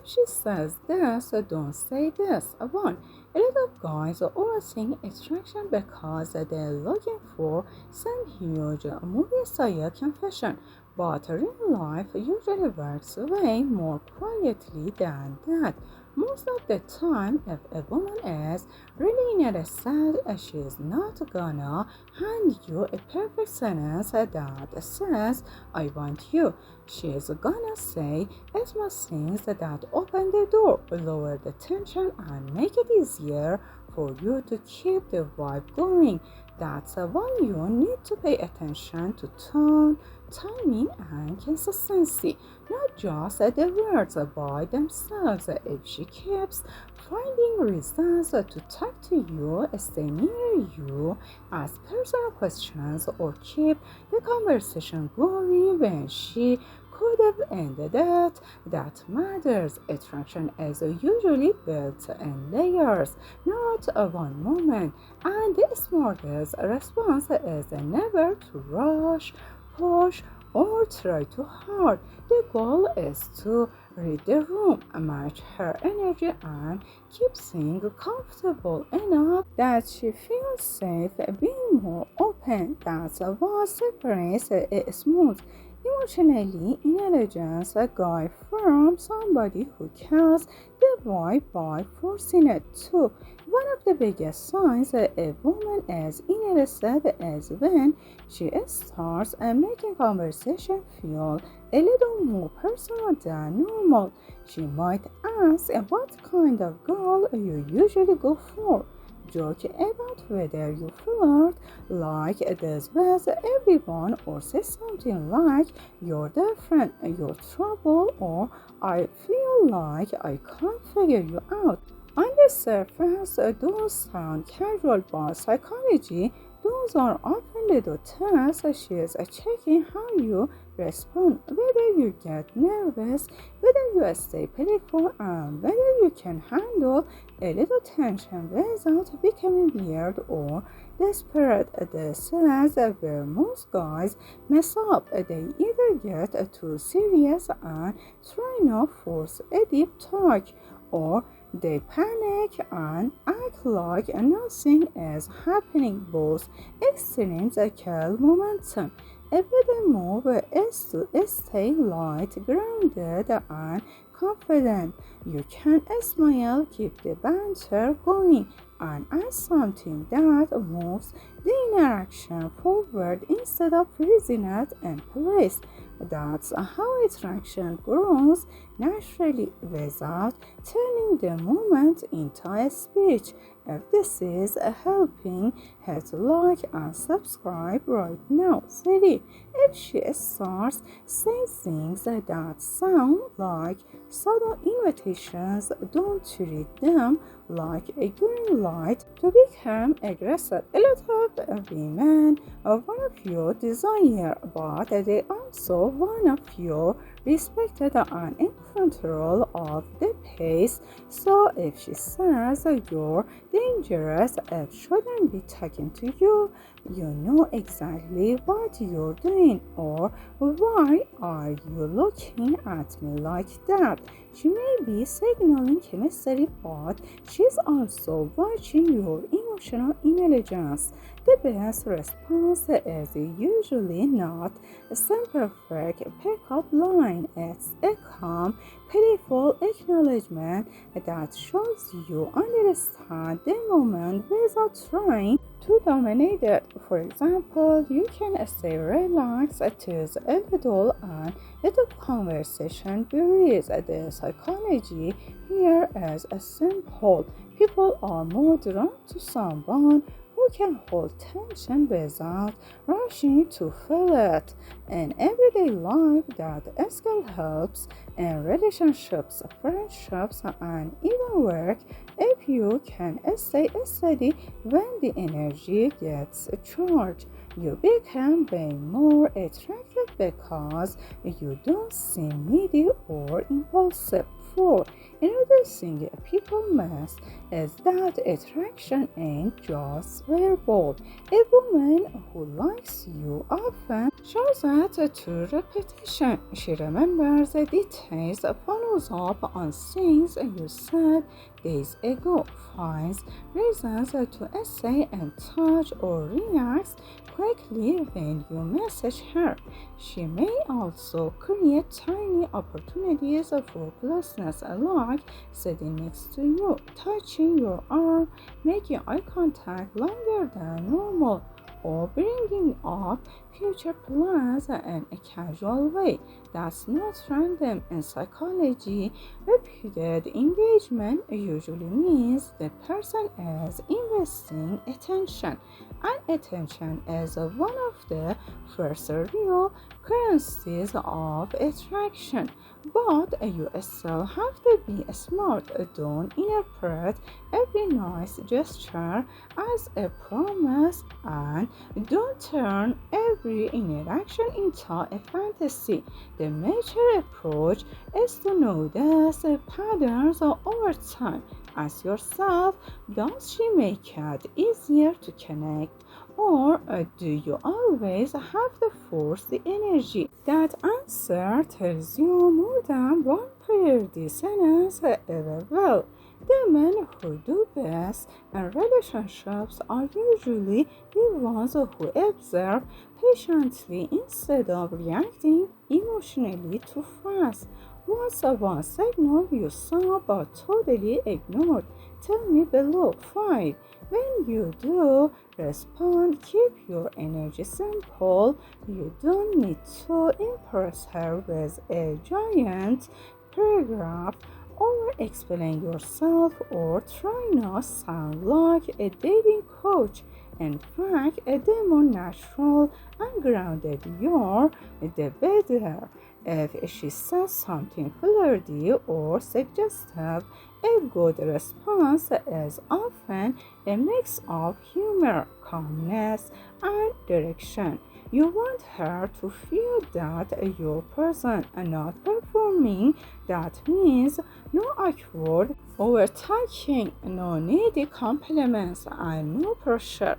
If she says this, don't say this. 1. A lot of guys overthink attraction because they're looking for some huge movie-style confession. But real life usually works way more quietly than that. Most of the time, if a woman is really interested, she is not gonna hand you a perfect sentence that says, I want you. She is gonna say small things that open the door, lower the tension, and make it easier for you to keep the vibe going. That's why you need to pay attention to tone, timing, and consistency, not just the words by themselves. If she keeps finding reasons to talk to you, stay near you, ask personal questions, or keep the conversation going when she could have ended it, that matters. Attraction is usually built in layers, not one moment. And the smartest response is never to rush, push, or try too hard. The goal is to read the room, match her energy, and keep things comfortable enough that she feels safe being more open. That's what separates a smooth, emotionally intelligent guy from somebody who kills the vibe by forcing it too. One of the biggest signs a woman is interested is when she starts making conversation feel a little more personal than normal. She might ask what kind of girl you usually go for, joke about whether you flirt like this with everyone, or say something like you're different, you're trouble, or I feel like I can't figure you out. On the surface, those sound casual, but psychology, those are often little tests. She is checking how you respond, whether you get nervous, whether you stay playful, and whether you can handle a little tension without becoming weird or desperate. This is where most guys mess up. They either get too serious and try not force a deep talk, or they panic and act like nothing is happening. Both extremes kill momentum. A better move is to stay light, grounded, and confident. You can smile, keep the banter going, and add something that moves the interaction forward instead of freezing it in place. That's how attraction grows naturally without turning the moment into a speech. If this is helping, hit like and subscribe right now. 3. If she starts saying things that sound like subtle invitations, don't treat them like a green light to become aggressive. A lot of women want of you desire, but they also want of you respected and in control of the pace. So if she says you're dangerous, it shouldn't be talking to you, you know exactly what you're doing. Or why are you looking at me like that? She may be signaling chemistry, but she's also watching your emotional intelligence. The best response is usually not some perfect pickup line. It's a calm, playful acknowledgement that shows you understand the moment without trying to dominate it. For example, you can stay relaxed, choose a little, and let the conversation breathe. The psychology here is simple. People are more drawn to someone who can hold tension without rushing to fill it. In everyday life, that skill helps in relationships, friendships, and even work. If you can stay steady when the energy gets charged, you become way more attractive because you don't seem needy or impulsive. before. Another thing people miss is that attraction ain't just verbal. A woman who likes you often shows it through repetition. She remembers the details, follows up on things you said days ago, finds reasons to essay and touch or reacts quickly when you message her. She may also create tiny opportunities for closeness, like sitting next to you, touching your arm, making eye contact longer than normal, or bringing up future plans in a casual way. That's not random. In psychology, repeated engagement usually means the person is investing attention, and attention is one of the first real currencies of attraction. But you still have to be smart. Don't interpret every nice gesture as a promise, and don't turn every interaction into a fantasy. The mature approach is to notice patterns over time. Ask yourself, does she make it easier to connect? Or do you always have to force the energy? That answer tells you more than one priority sentence ever will. The men who do best in relationships are usually the ones who observe patiently instead of reacting emotionally too fast. What's one signal you saw but totally ignored? Tell me below. 5. When you do respond, keep your energy simple. You don't need to impress her with a giant paragraph or explain yourself or try not sound like a dating coach. In fact, the more natural and grounded you are, the better. If she says something flirty or suggestive, a good response is often a mix of humor, calmness, and direction. You want her to feel that you're present and not performing. That means no awkward overtalking, no needy compliments, and no pressure.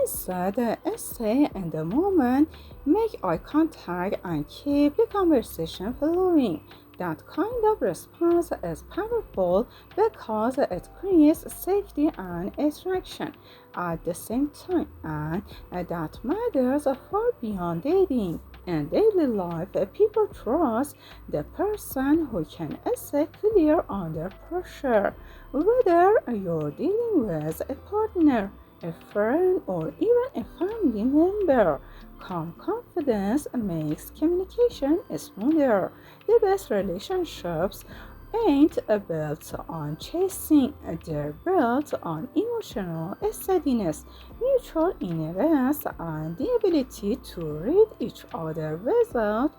Instead, stay in the moment, make eye contact, and keep the conversation flowing. That kind of response is powerful because it creates safety and attraction at the same time, and that matters far beyond dating. In daily life, people trust the person who can stay clear under pressure, whether you're dealing with a partner, a friend, or even a family member. Calm confidence makes communication smoother. The best relationships ain't built on chasing, they're built on emotional steadiness, mutual interest, and the ability to read each other without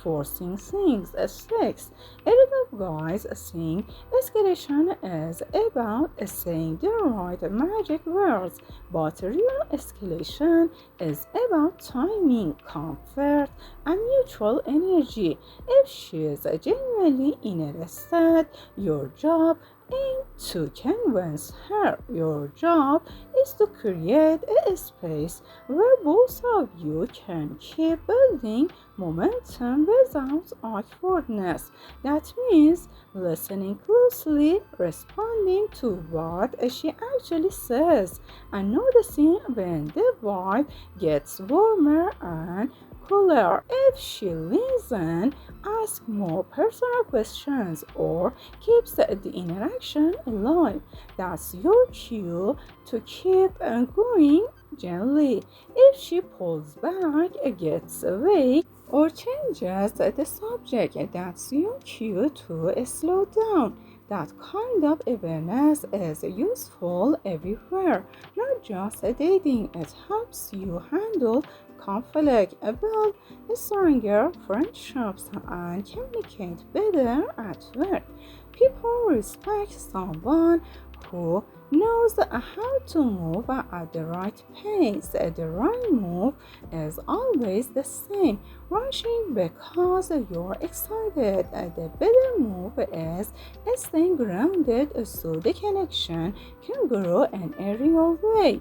forcing things. 6. A lot of guys think escalation is about saying the right magic words, but real escalation is about timing, comfort, and mutual energy. If she is genuinely interested, your job ain't to convince her. Your job is to create a space where both of you can keep building momentum without awkwardness. That means listening closely, responding to what she actually says, and noticing when the vibe gets warmer and cooler. If she leans in, ask more personal questions, or keeps the interaction alive. That's your cue to keep going gently. If she pulls back, gets away, or changes the subject, that's your cue to slow down. That kind of awareness is useful everywhere, not just dating. It helps you handle conflict, build stronger friendships, and communicate better at work. People respect someone who knows how to move at the right pace. The right move is always the same, rushing because you're excited. The better move is staying grounded so the connection can grow in a real way.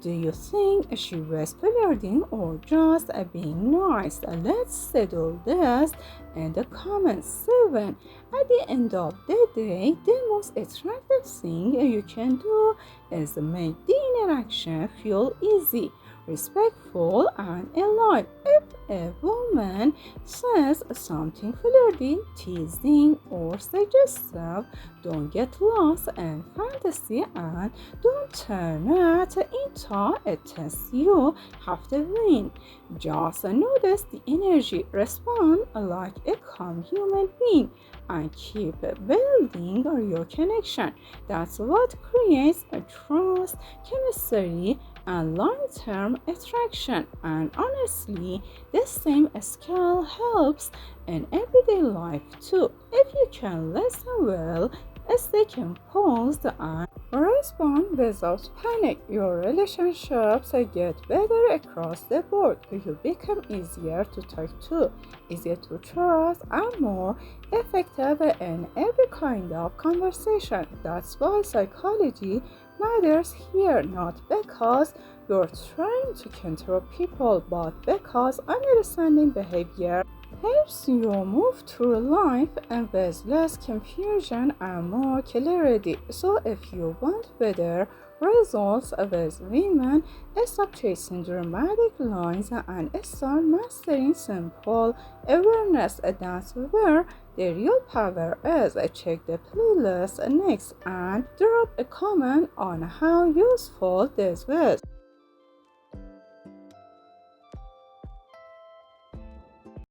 Do you think she was flirting or just being nice? Let's settle this in the comments. 7. At the end of the day, the most attractive thing you can do is make the interaction feel easy, respectful, and alive. If a woman says something flirty, teasing, or suggestive, don't get lost in fantasy and don't turn it into a test you have to win. Just notice the energy, respond like a calm human being, and keep building your connection. That's what creates a trust, chemistry, and long-term attraction. And honestly, the same skill helps in everyday life too. If you can listen well, stay composed, and respond without panic, your relationships get better across the board. You become easier to talk to, easier to trust, and more effective in every kind of conversation. That's why psychology matters here, not because you're trying to control people, but because understanding behavior helps you move through life and with less confusion and more clarity. So if you want better results with women, stop chasing dramatic lines and start mastering simple awareness. That's where the real power is. Check the playlist next and drop a comment on how useful this was.